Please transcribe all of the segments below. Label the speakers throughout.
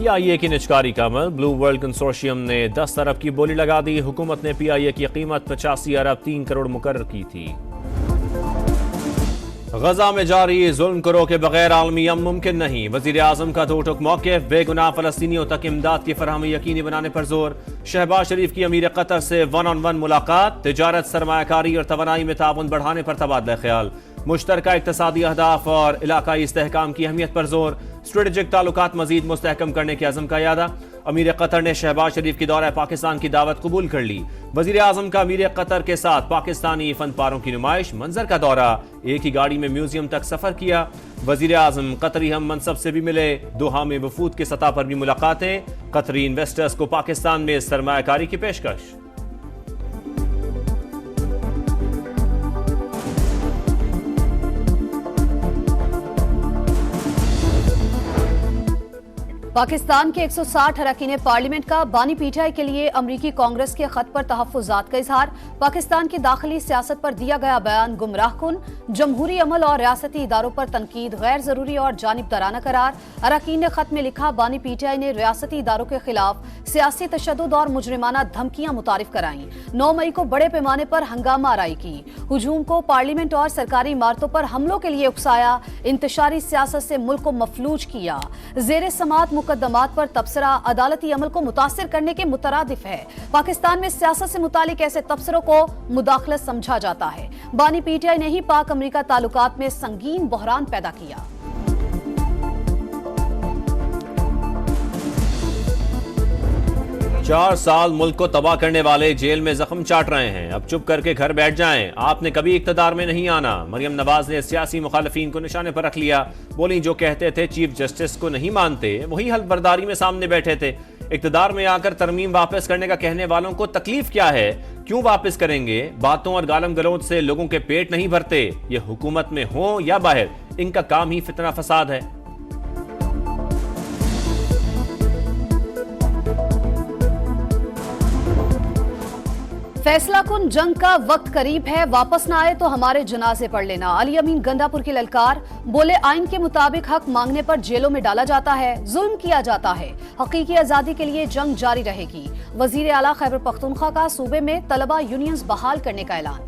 Speaker 1: PIA की निचकारी का अमल। Blue world consortium ने 10 अरब की बोली लगा दी। हुकूमत ने PIA की कीमत 85 अरब 3 करोड़ मुकर्रर की थी। गजा में जारी जुल्म को रोके बगैर आलमी अमन मुमकिन नहीं। वजीर आजम का दो टुक मौक़िफ़। बेगुनाह फलस्तीनियों तक इमदाद की फराहमी यकीनी बनाने पर जोर। शहबाज शरीफ की अमीर कतर से 1-on-1 मुलाकात। तिजारत, सरमायाकारी और तवानाई में ताउन बढ़ाने पर तबादला ख्याल। मुश्तरका इक़्तिसादी अहदाफ और इलाकाई इस्तेहकाम की अहमियत पर जोर। स्ट्रेटेजिक ताल्लुकात मजीद मुस्तहकम करने के अज़म का यादा। अमीर कतर ने शहबाज शरीफ की दौरा पाकिस्तान की दावत कबूल कर ली। वजीर आजम का अमीर कतर के साथ पाकिस्तानी फनपारों की नुमाइश। मंजर का दौरा, एक ही गाड़ी में म्यूजियम तक सफर किया। वजीर आजम कतरी हम मनसब से भी मिले। दोहा में वफूद की सतह पर भी मुलाकातें। कतरी इन्वेस्टर्स को पाकिस्तान में सरमायाकारी की पेशकश।
Speaker 2: पाकिस्तान के 160 अरकान पार्लियामेंट का बानी पीटीआई के लिए अमरीकी कांग्रेस के खत पर तहफ्फुज़ात का इजहार। पाकिस्तान की दाखिली सियासत पर दिया गया बयान गुमराहकुन। जमहूरी अमल और रियासती इदारों पर तनकीद गैर जरूरी और जानिबदाराना करार। अरकान ने खत में लिखा, बानी पीटीआई ने रियासती इदारों के खिलाफ सियासी तशद्दुद और मुजरिमाना धमकियां मुतारिफ कराई। 9 मई को बड़े पैमाने पर हंगामा आराई की। हुजूम को पार्लियामेंट और सरकारी इमारतों पर हमलों के लिए उकसाया। इंतशारी सियासत से मुल्क को मफलूज किया। जेर समात मुकदमात पर तबसरा अदालती अमल को मुतासिर करने के मुतरादिफ है। पाकिस्तान में सियासत से मुतालिक ऐसे तबसरों को मुदाखलत समझा जाता है। बानी पीटीआई ने ही पाक अमेरिका ताल्लुकात में संगीन बहरान पैदा किया।
Speaker 1: चार साल मुल्क को तबाह करने वाले जेल में जख्म चाट रहे हैं। अब चुप करके घर बैठ जाएं। आपने कभी इक्तदार में नहीं आना। मरियम नवाज ने सियासी मुखालिफिन को निशाने पर रख लिया। बोली, जो कहते थे चीफ जस्टिस को नहीं मानते, वही हल्फ बर्दारी में सामने बैठे थे। इक्तदार में आकर तरमीम वापस करने का कहने वालों को तकलीफ क्या है? क्यों वापस करेंगे? बातों और गालम गलौज से लोगों के पेट नहीं भरते। ये हुकूमत में हो या बाहर, इनका काम ही फितना फसाद है।
Speaker 2: फैसला कुन जंग का वक्त करीब है। वापस ना आए तो हमारे जनाजे पढ़ लेना। अली अमीन गंडापुर की ललकार। बोले, आइन के मुताबिक हक मांगने पर जेलों में डाला जाता है, जुल्म किया जाता है। हकीकी आजादी के लिए जंग जारी रहेगी। वजीर आला खैबर पख्तूनख्वा का सूबे में तलबा यूनियंस बहाल करने का ऐलान।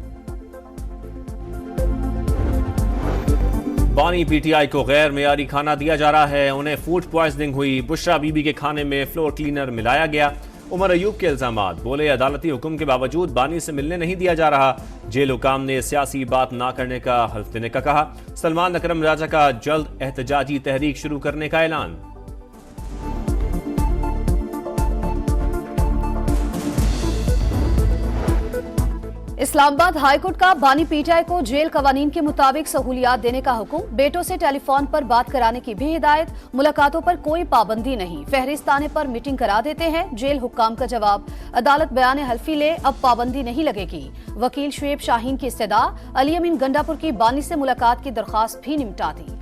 Speaker 1: बानी पीटीआई को गैर मेयारी खाना दिया जा रहा है। उन्हें फूड पॉइजनिंग हुई। बुशरा बीबी के खाने में फ्लोर क्लीनर मिलाया गया। उमर अयूब के इल्जामात। बोले, अदालती हुक्म के बावजूद बानी से मिलने नहीं दिया जा रहा। जेल हुकाम ने सियासी बात ना करने का हल्फ देने का कहा। सलमान अकरम राजा का जल्द एहतजाजी तहरीक शुरू करने का ऐलान।
Speaker 2: इस्लामाबाद हाईकोर्ट का बानी पीटीआई को जेल कवानीन के मुताबिक सहूलियात देने का हुक्म। बेटों से टेलीफोन पर बात कराने की भी हिदायत। मुलाकातों पर कोई पाबंदी नहीं। फहरिस्त आने पर मीटिंग करा देते हैं। जेल हुक्काम का जवाब। अदालत बयान हल्फी ले, अब पाबंदी नहीं लगेगी। वकील शुएब शाहीन की इस्तदा। अली अमीन गंडापुर की बानी से मुलाकात की दरख्वास्त भी निपटा दी।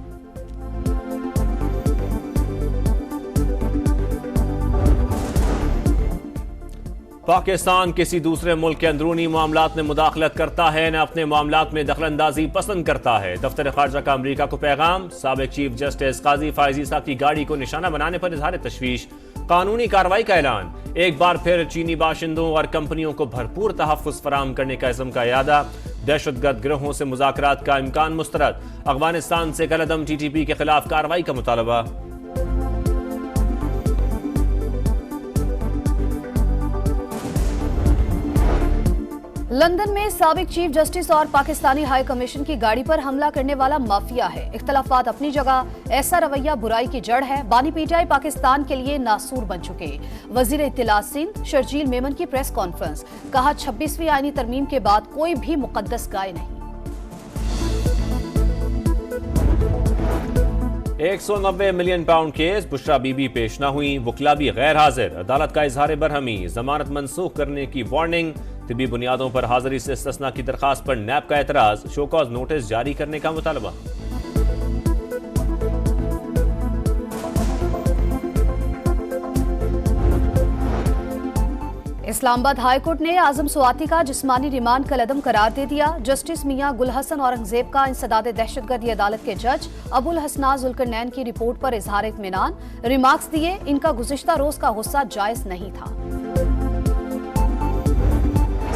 Speaker 1: पाकिस्तान किसी दूसरे मुल्क के अंदरूनी मामलात में मुदाखलत करता है, न अपने मामलात में दखलंदाजी पसंद करता है। दफ्तर खारजा का अमरीका को पैगाम। साबिक चीफ जस्टिस काजी फायजी साहब की गाड़ी को निशाना बनाने पर इजहार तशवीश। कानूनी कार्रवाई का ऐलान। एक बार फिर चीनी बाशिंदों और कंपनियों को भरपूर तहफ़्फ़ुज़ फराहम करने का इज़्म का यादा। दहशतगर्द गिरोहों से मुज़ाकरात का इम्कान मुस्तरद। अफगानिस्तान से कलअदम TTP के खिलाफ कार्रवाई का मुतालबा।
Speaker 2: लंदन में साबिक चीफ जस्टिस और पाकिस्तानी हाई कमीशन की गाड़ी पर हमला करने वाला माफिया है। इख्तलाफात अपनी जगह, ऐसा रवैया बुराई की जड़ है। बानी पीटीआई पाकिस्तान के लिए नासूर बन चुके। वजीर इत्तलात सिंध शर्जील मेमन की प्रेस कॉन्फ्रेंस। कहा, 26वीं आईनी तरमीम के बाद कोई भी मुकद्दस गाय नहीं।
Speaker 1: 190 million pound case. Bushra Bibi पेश न हुई। वकला भी गैर हाजिर। अदालत का इजहार बरहमी। जमानत मनसूख करने की वार्निंग। तिबी बुनियादों पर हाजिरी से इस्तिस्ना की दरखास्त पर नैब का एतराज। शोकॉज नोटिस जारी करने का मुतालबा।
Speaker 2: इस्लामाबाद हाईकोर्ट ने आजम स्वाति का जिस्मानी रिमांड कलअदम करार दे दिया। जस्टिस मियां गुलहसन औरंगजेब का इंसदाद दहशतगर्दी अदालत के जज अबुल हसना जुल्करनैन की रिपोर्ट पर इजहार इत्मीनान, रिमार्क्स दिए, इनका गुज़िश्ता रोज का गुस्सा जायज नहीं था।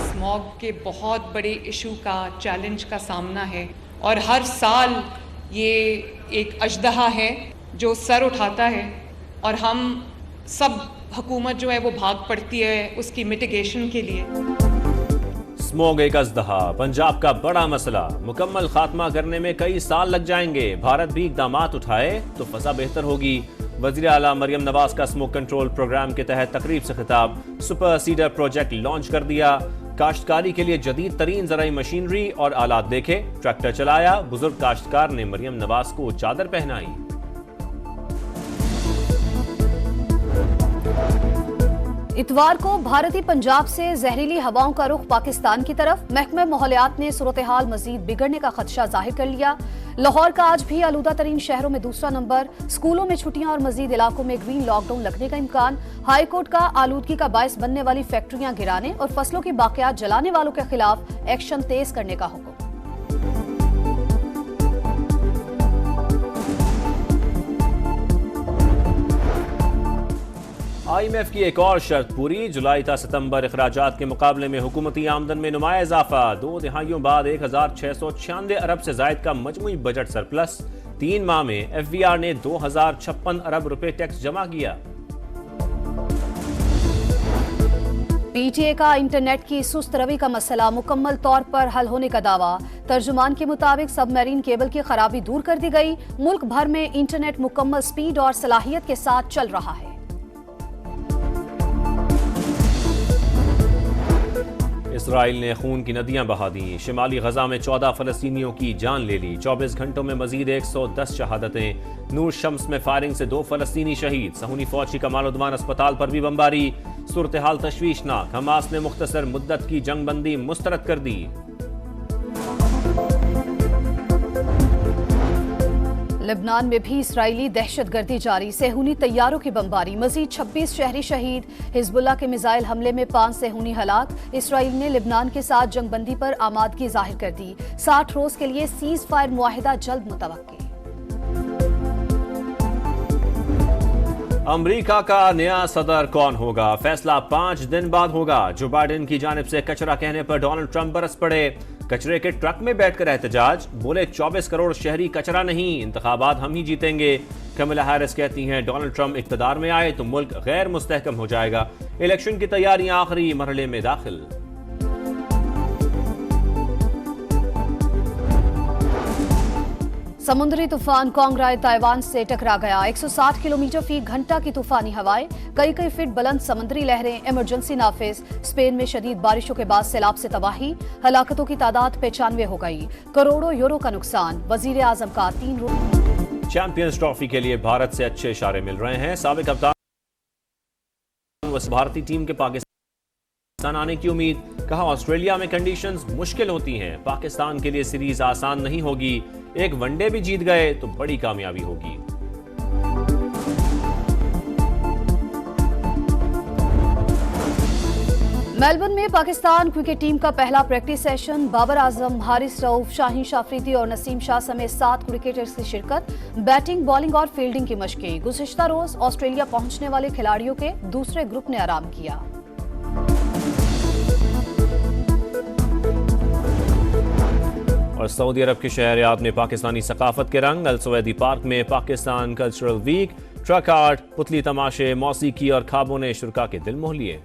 Speaker 3: स्मॉग के बहुत बड़े इशू का, चैलेंज का सामना है और हर साल ये एक अजदहा है जो सर उठाता है और हम सब हुकूमत जो है वो भाग पड़ती है उसकी मिटिगेशन के लिए।
Speaker 1: स्मॉग एक अजदहा, पंजाब का बड़ा मसला, मुकम्मल खात्मा करने में कई साल लग जाएंगे। भारत भी इक़दामात उठाए तो फजा बेहतर होगी। वज़ीर आला मरियम नवाज का स्मोक कंट्रोल प्रोग्राम के तहत तकरीब से खिताब। सुपर सीडर प्रोजेक्ट लॉन्च कर दिया। काश्तकारी के लिए जदीद तरीन ज़राई मशीनरी और आलात देखे। ट्रैक्टर चलाया। बुजुर्ग काश्तकार ने मरियम नवाज को चादर पहनाई।
Speaker 2: इतवार को भारतीय पंजाब से जहरीली हवाओं का रुख पाकिस्तान की तरफ। महकमा माहौलियात ने सूरत हाल मजीद बिगड़ने का खदशा जाहिर कर लिया। लाहौर का आज भी आलूदा तरीन शहरों में दूसरा नंबर। स्कूलों में छुट्टियां और मजीद इलाकों में ग्रीन लॉकडाउन लगने का इम्कान। हाईकोर्ट का आलूदगी का बायस बनने वाली फैक्ट्रियां गिराने और फसलों की बाकियात जलाने वालों के खिलाफ एक्शन तेज करने का हुक्म।
Speaker 1: IMF की एक और शर्त पूरी। जुलाई ta सितंबर अखराजात के मुकाबले में हुकूमती आमदन में नुमाया इजाफा। 2 दिहाइयों बाद 1696 अरब से जायद का मजमूई बजट सरप्लस। 3 माह में FVR ने 2056 अरब रुपए टैक्स जमा किया।
Speaker 2: PTA का इंटरनेट की सुस्त रवि का मसला मुकम्मल तौर पर हल होने का दावा। तर्जुमान के मुताबिक सबमरीन केबल की खराबी दूर कर दी गई। मुल्क भर में इंटरनेट मुकम्मल स्पीड और सलाहियत के साथ चल रहा है।
Speaker 1: इसराइल ने खून की नदियां बहा दी। शिमाली गजा में 14 फलस्तीनियों की जान ले ली। 24 घंटों में मजीद 110 शहादतें। नूर शम्स में फायरिंग से 2 फलस्तीनी शहीद। सहूनी फौज की कमाल-उद-दीन अस्पताल पर भी बमबारी। सूरत हाल तशवीशनाक। हमास ने मुख्तसर मुद्दत की जंगबंदी मुस्तरद कर दी।
Speaker 2: लेबनान में भी इसराइली दहशतगर्दी जारी। सेहूनी तैयारों की बमबारी। मजीद 26 शहरी शहीद। हिजबुल्लाह के मिसाइल हमले में 5 सेहूनी हलाक। इसराइल ने लेबनान के साथ जंगबंदी पर आमादगी जाहिर कर दी। 60 रोज के लिए सीज फायर मुआहिदा जल्द मुतवक्की।
Speaker 1: अमेरिका का नया सदर कौन होगा? फैसला 5 दिन बाद होगा। जो बाइडेन की जानिब से कचरा कहने पर डोनाल्ड ट्रंप बरस पड़े। कचरे के ट्रक में बैठकर एहतजाज। बोले 24 करोड़ शहरी कचरा नहीं, इंतखाबात हम ही जीतेंगे। कमला हैरिस कहती हैं डोनाल्ड ट्रंप इख्तिदार में आए तो मुल्क गैर मुस्तहकम हो जाएगा। इलेक्शन की तैयारियां आखिरी मरहले में दाखिल।
Speaker 2: समुद्री तूफान कोंगराय ताइवान से टकरा गया। 160 किलोमीटर फी घंटा की तूफानी हवाएं, कई फीट बुलंद समुद्री लहरें। इमरजेंसी नाफिज। स्पेन में शदीद बारिशों के बाद सैलाब से तबाही। हलाकतों की तादाद 95 हो गई। करोड़ों यूरो का नुकसान। वजीर आजम का 3 रोज।
Speaker 1: चैंपियंस ट्रॉफी के लिए भारत से अच्छे इशारे मिल रहे हैं। साबिक कप्तान भारतीय टीम के पाकिस्तान आने की उम्मीद। कहा ऑस्ट्रेलिया में कंडीशंस मुश्किल होती हैं। पाकिस्तान के लिए सीरीज आसान नहीं होगी। एक वनडे भी जीत गए तो बड़ी कामयाबी होगी।
Speaker 2: मेलबर्न में पाकिस्तान क्रिकेट टीम का पहला प्रैक्टिस सेशन। बाबर आजम, हारिस रऊफ, शाहीन शाफरीदी और नसीम शाह समेत 7 क्रिकेटर्स की शिरकत। बैटिंग, बॉलिंग और फील्डिंग की मशकें। गुज़िश्ता रोज ऑस्ट्रेलिया पहुंचने वाले खिलाड़ियों के दूसरे ग्रुप ने आराम किया।
Speaker 1: और सऊदी अरब के शहर रियाद में पाकिस्तानी सकाफत के रंग। अल सवैदी पार्क में Pakistan cultural week, truck art, पुतली तमाशे, मौसीकी और खाबों ने शुरका के दिल मोह लिए।